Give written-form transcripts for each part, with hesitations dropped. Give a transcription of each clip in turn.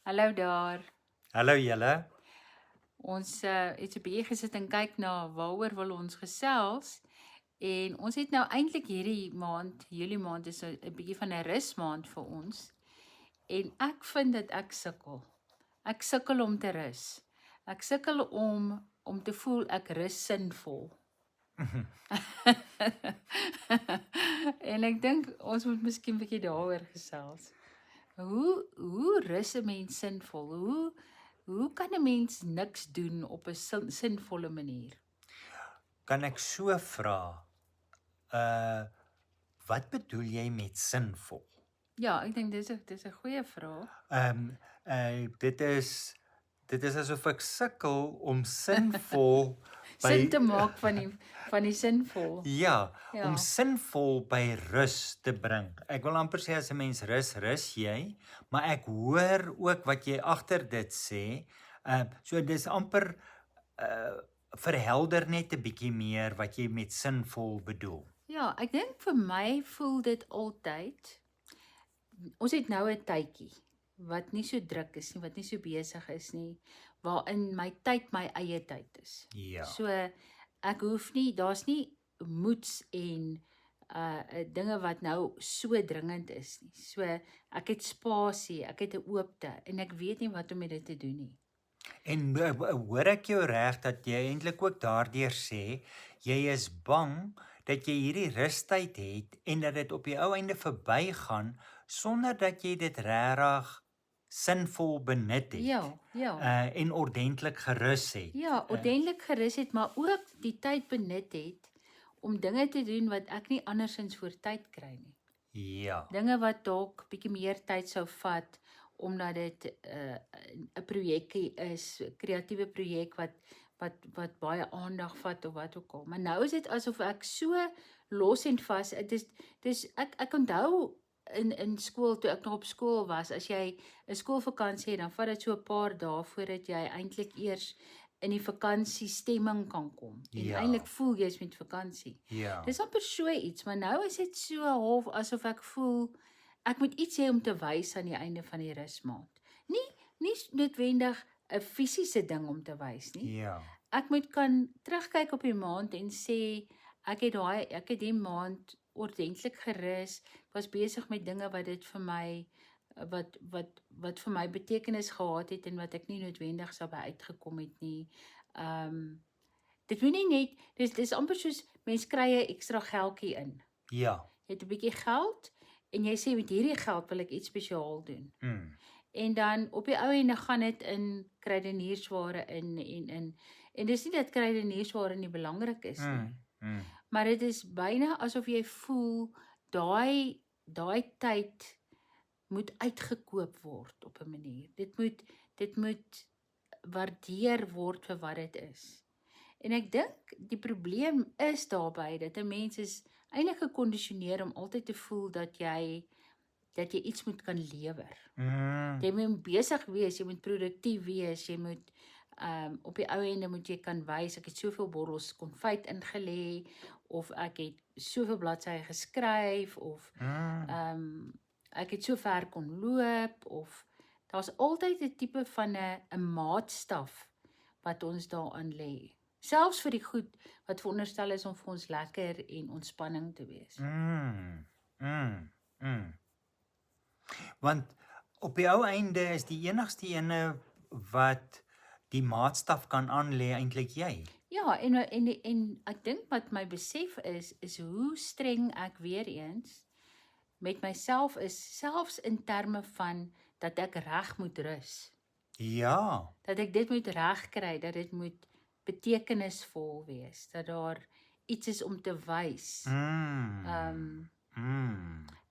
Hallo daar. Hallo julle. Ons het 'n bietjie gesit en kyk na waaroor wil ons gesels. En ons het nou eintlik hierdie maand, Julie maand is 'n bietjie van 'n rusmaand vir ons. En ek vind dat ek sukkel. Ek sukkel om te rus. Ek sukkel om te voel ek rus sinvol. En ek dink ons moet miskien 'n bietjie daaroor gesels. Hoe rus 'n mens sinvol? Hoe kan 'n mens niks doen op 'n sinvolle manier? Kan ek so vra, wat bedoel jy met sinvol? Ja, ek dink dis 'n goeie vraag. Dit is asof ek sukkel om sinvol Sin by te maak van die sinvol. ja, Ja. om sinvol by rus te bring. Ek wil amper sê as 'n mens rus jy, maar ek hoor ook wat jy agter dit sê. So dis amper verhelder net 'n bietjie meer wat jy met sinvol bedoel. Ja, ek dink vir my voel dit altyd. Ons het nou 'n tydjie wat nie so druk is nie, wat nie so besig is nie, waarin my tyd my eie tyd is. Ja. So ek hoef nie, daar's nie moeds en dinge wat nou so dringend is nie. So ek het spasie, ek het 'n oopte en ek weet nie wat om met dit te doen nie. En hoor ek jou reg dat jy eintlik ook daardeur sê jy is bang dat jy hierdie rustyd het en dat dit op die ou einde verbygaan sonder dat jy dit regtig sinvol benut het. Ja. En ordentlik gerus het. Ja, ordentlik gerus het, maar ook die tyd benut het om dinge te doen wat ek nie andersins voor tyd kry nie. Ja. Dinge wat dalk bietjie meer tyd sou vat omdat dit 'n projekkie is, 'n kreatiewe projek wat baie aandag vat of wat ook al. Maar nou is dit asof ek so los en vas. Dis ek onthou in skool toe ek nog op skool was, as jy 'n skoolvakansie het, dan vat dit so 'n paar dae voordat jy eintlik eers in die vakansiestemming kan kom. En Ja. eintlik voel jy's met vakansie. Ja. Dis amper so iets, maar nou is dit so half asof ek voel ek moet iets hê om te wys aan die einde van die rusmaand. Nie noodwendig 'n fisiese ding om te wys nie. Ja. Ek moet kan terugkyk op die maand en sê ek het die maand ordentlik gerus. Ek was besig met dinge wat dit vir my wat vir my betekenis gehad het en wat ek nie noodwendig sou by uitgekom het nie. Dit moet nie net dis amper soos mens kry 'n ekstra geldjie in. Ja. Jy het 'n bietjie geld en jy sê met hierdie geld wil ek iets spesiaal doen. En dan op die ou ende gaan dit in kruideniersware en dis nie dat kruideniersware nie belangrik is nie. Maar dit is byna asof jy voel daai tyd moet uitgekoop word op 'n manier. Dit moet waardeer word vir wat dit is. En ek dink die probleem is daarby dat 'n mens is eintlik gekondisioneer om altyd te voel dat jy iets moet kan lewer. Jy moet besig wees, jy moet produktief wees, jy moet op die ou ende moet jy kan wys ek het soveel bottels konfyt ingelê of ek het soveel bladsye geskryf of ek het so ver kon loop of daar's altyd 'n tipe van 'n maatstaf wat ons daaraan lê. Selfs vir die goed wat veronderstel is om vir ons lekker en ontspanning te wees. Want op die ou einde is die enigste ene wat die maatstaf kan aanlê eintlik jy. Ja, en ek dink wat my besef is hoe streng ek weer eens met myself is, selfs in terme van dat ek reg moet rus. Ja. Dat ek dit moet regkry, dat dit moet betekenisvol wees, dat daar iets is om te wys.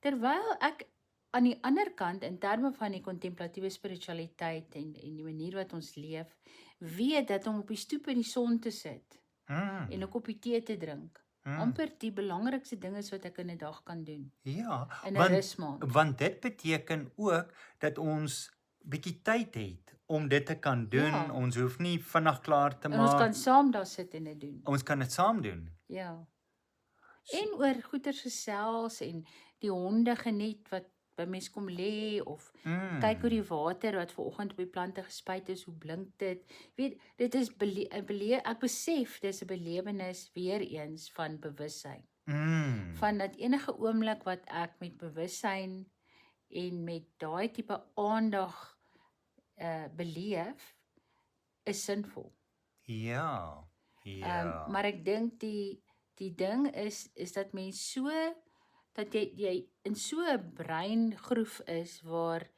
Terwyl ek aan die ander kant in terme van die kontemplatiewe spiritualiteit en die manier wat ons leef, weet dat om op die stoep in die son te sit en 'n koppie tee te drink, amper die belangrikste ding is wat ek in 'n dag kan doen. Ja, In 'n rusmaand. want dit beteken ook dat ons bietjie tyd het om dit te kan doen. Ja. Ons hoef nie vinnig klaar te En ons maak. kan saam daar sit en dit doen. Ons kan dit saam doen. Ja. En oor goeters gesels en die honde geniet wat by mens kom lê of kyk hoe die water wat vanoggend op die plante gespuit is, hoe blink dit. Weet, dit is ek besef dis 'n belewenis weer eens van bewussyn. Van dat enige oomblik wat ek met bewussyn en met daai tipe aandag beleef, is sinvol. Ja. Maar ek dink die ding is dat mens dat jy in so 'n breingroef is waar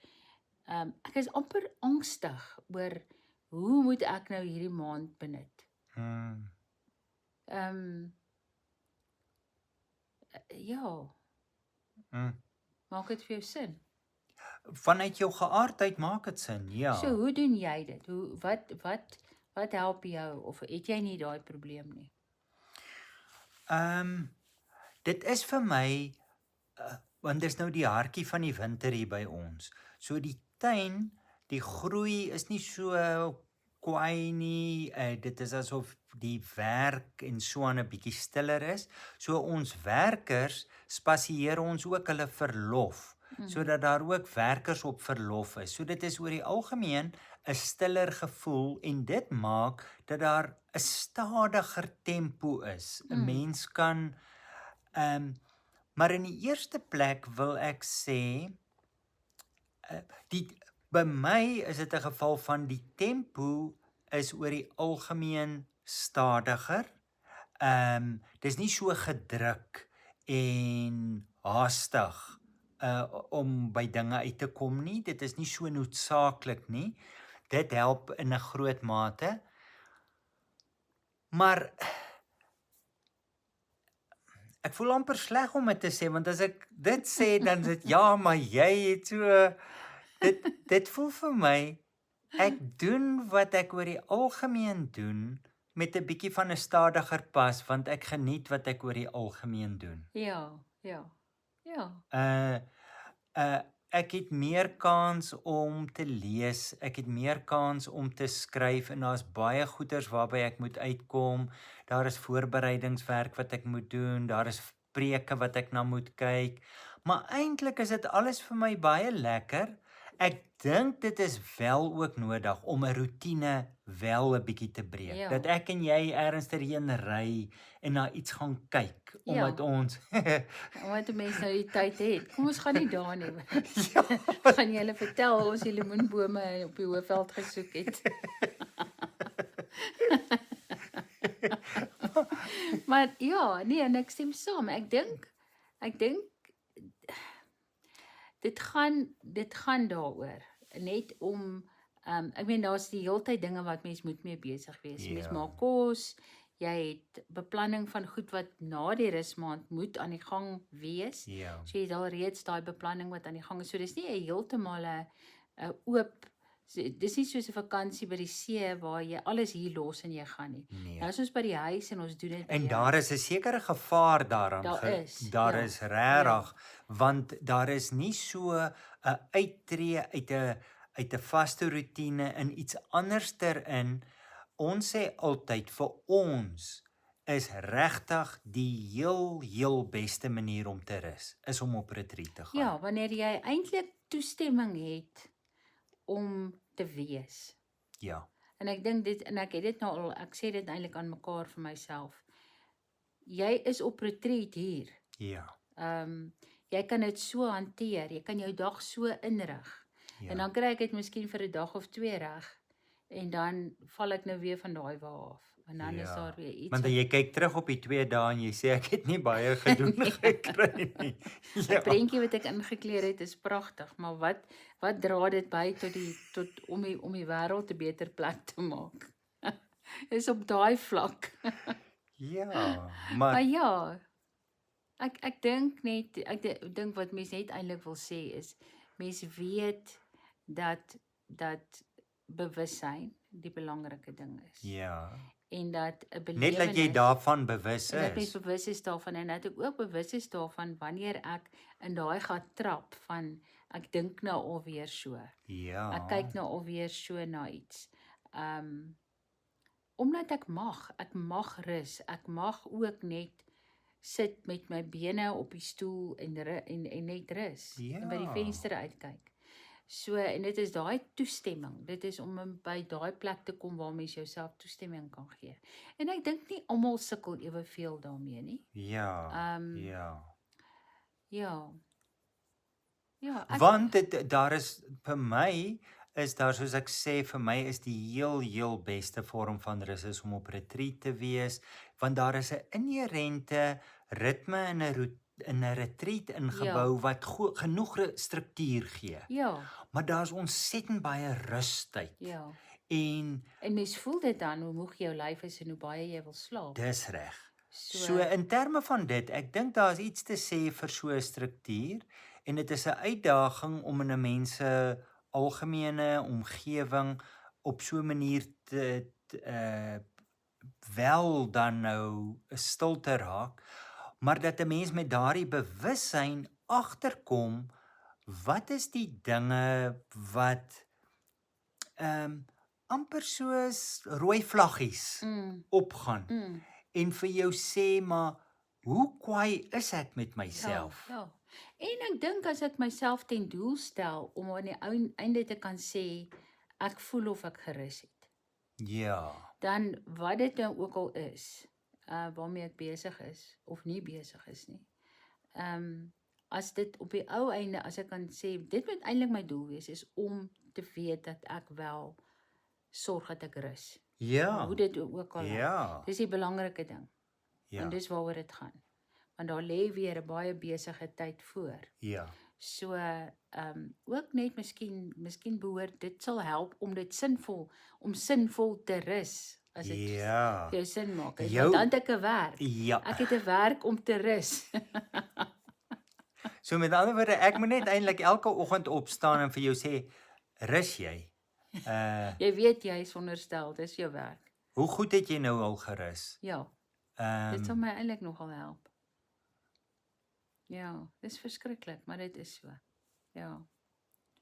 ek is amper angstig oor hoe moet ek nou hierdie maand benut. Ja. Maak dit vir jou sin? Vanuit jou geaardheid maak dit sin, ja. So hoe doen jy dit? Wat help jou of het jy nie daai probleem nie? Dit is vir my want dis nou die hartjie van die winter hier by ons. So die tuin, die groei is nie so kwaai nie. Dit is asof die werk en so aan 'n bietjie stiller is. So ons werkers spasieer ons ook hulle verlof, sodat daar ook werkers op verlof is. So dit is oor die algemeen 'n stiller gevoel en dit maak dat daar 'n stadiger tempo is. 'n Mens kan maar in die eerste plek wil ek sê by my is dit 'n geval van die tempo is oor die algemeen stadiger. Dis nie so gedruk en haastig om by dinge uit te kom nie. Dit is nie so noodsaaklik nie. Dit help in 'n groot mate. Maar ek voel amper sleg om dit te sê, want as ek dit sê, dan is dit, ja, maar jy het so, dit voel vir my, ek doen wat ek oor die algemeen doen, met 'n bietjie van 'n stadiger pas, want ek geniet wat ek oor die algemeen doen. Ja. Ek het meer kans om te lees, ek het meer kans om te skryf, en daar's baie goeders waarby ek moet uitkom, daar is voorbereidingswerk wat ek moet doen, daar is preke wat ek na moet kyk, maar eintlik is dit alles vir my baie lekker. Ek dink dit is wel ook nodig om 'n roetine wel 'n bietjie te breek. Ja. Dat ek en jy ergens terheen ry en na iets gaan kyk, omdat ons omdat 'n mens nou die tyd het. Kom ons gaan nie daar nie. ja, Gaan jy hulle vertel ons die lemoenbome op die Hoëveld gesoek het. Maar ja, nee, en ek stem saam. Ek dink dit gaan daaroor. Net om ek meen daar's die heeltyd dinge wat mens moet mee besig wees. Mens maak kos, jy het beplanning van goed wat na die rusmaand moet aan die gang wees. Ja. So jy het al reeds daai beplanning wat aan die gang is. So dis nie 'n heeltemal 'n oop, dis nie soos 'n vakansie by die see waar jy alles hier los en jy gaan nie. Nee. Nou is ons by die huis en ons doen dit. En daar is 'n sekere gevaar daaraan. Daar is regtig, want daar is nie so 'n uittreë uit 'n vaste roetine in iets anderster in. Ons sê altyd vir ons is regtig die heel beste manier om te rus, is om op retreat te gaan. Ja, wanneer jy eintlik toestemming het om te wees. Ja. En ek dink en ek het dit nou al, ek sê dit eintlik aan mekaar vir myself. Jy is op retreat hier. Ja. Jy kan dit so hanteer, jy kan jou dag so inrig. Ja. En dan kry ek dit miskien vir 'n dag of 2 reg. En dan val ek nou weer van daai wa af. En dan is daar weer iets. Want jy kyk terug op die 2 dae en jy sê ek het nie baie gedoen gekry nie. Die prentjie wat ek ingekleer het is pragtig, maar wat dra dit by tot om die wêreld 'n beter plek te maak? Is op daai vlak. Ja, Maar ja, ek dink net, ek dink wat mense net eintlik wil sê is, mense weet dat bewussyn die belangrike ding is. Ja. En dat 'n belewenis, net dat jy daarvan bewus en dat mens is. bewus is daarvan, en dat ek ook bewus is daarvan wanneer ek in daai gaan trap van ek dink nou alweer so. Ja. Ek kyk nou alweer so na iets. Omdat ek mag rus, ek mag ook net sit met my bene op die stoel en net rus en by die Ja. venster uitkyk. So en dit is daai toestemming. Dit is om by daai plek te kom waar mens jouself toestemming kan gee. En ek dink nie almal sukkel eweveel daarmee nie. Ja. Ja. Ja, Want daar is vir my is daar soos ek sê vir my is die heel beste vorm van rus is om op retreat te wees want daar is 'n inherente ritme in 'n retreat ingebou wat genoeg struktuur gee. Ja. Maar daar's ontsettend baie rustyd. Ja. En mens voel dit dan hoe moeg jou lyf is en hoe baie jy wil slaap. Dis reg. So in terme van dit, ek dink daar's iets te sê vir so 'n struktuur en dit is 'n uitdaging om in 'n mens se algemene omgewing op so 'n manier wel dan nou stil te raak, maar dat 'n mens met daardie bewussyn agterkom wat is die dinge wat amper soos rooi vlaggies opgaan en vir jou sê maar hoe kwaai is ek met myself? Ja. En ek dink as ek myself ten doel stel om aan die einde te kan sê ek voel of ek gerus het. Ja. Dan wat dit nou ook al is, waarmee ek besig is of nie besig is nie. As dit op die ou einde as ek kan sê dit moet eintlik my doel wees is om te weet dat ek wel sorg dat ek rus. Ja. Hoe dit ook al is. Ja. Dis die belangrike ding. Ja. En dis waaroor dit gaan. Want daar lê weer 'n baie besige tyd voor. Ja. So ook net miskien behoort dit sal help om dit sinvol te rus as dit vir jou sin maak. Want dan het ek 'n werk. Ja. Ek het 'n werk om te rus. So met ander woorde, ek moet net eintlik elke oggend opstaan en vir jou sê, rus jy? Jy weet jy is onderstel, dis jou werk. Hoe goed het jy nou al gerus? Ja. Dit sal my eintlik nogal help. Ja, dis verskriklik, maar dit is so. Ja.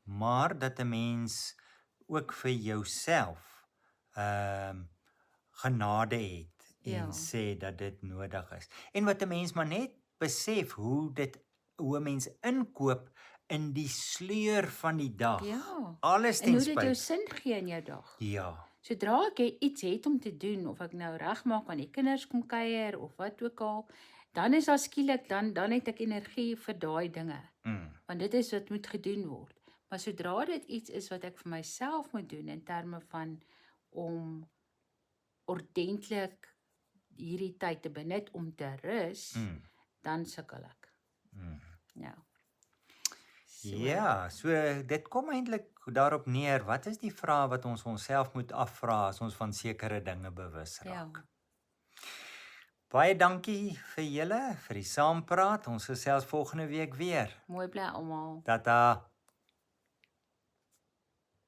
Maar dat 'n mens ook vir jouself genade het en sê dat dit nodig is. En wat 'n mens maar net besef hoe 'n mens inkoop in die sleur van die dag. Ja. Alles ten spyte. En hoe dit jou sin gee in jou dag. Ja. Sodra ek iets het om te doen of ek nou regmaak aan die kinders kom kuier of wat ook al, dan is daar skielik dan het ek energie vir daai dinge. Want dit is wat moet gedoen word. Maar sodra dit iets is wat ek vir myself moet doen in terme van om ordentlik hierdie tyd te benut om te rus, dan sukkel ek. Ja. Ja, so dit kom eintlik daarop neer, wat is die vrae wat ons onsself moet afvra as ons van sekere dinge bewus raak? Ja. Baie dankie vir julle vir die saampraat. Ons gesels volgende week weer. Mooi bly almal. Tata.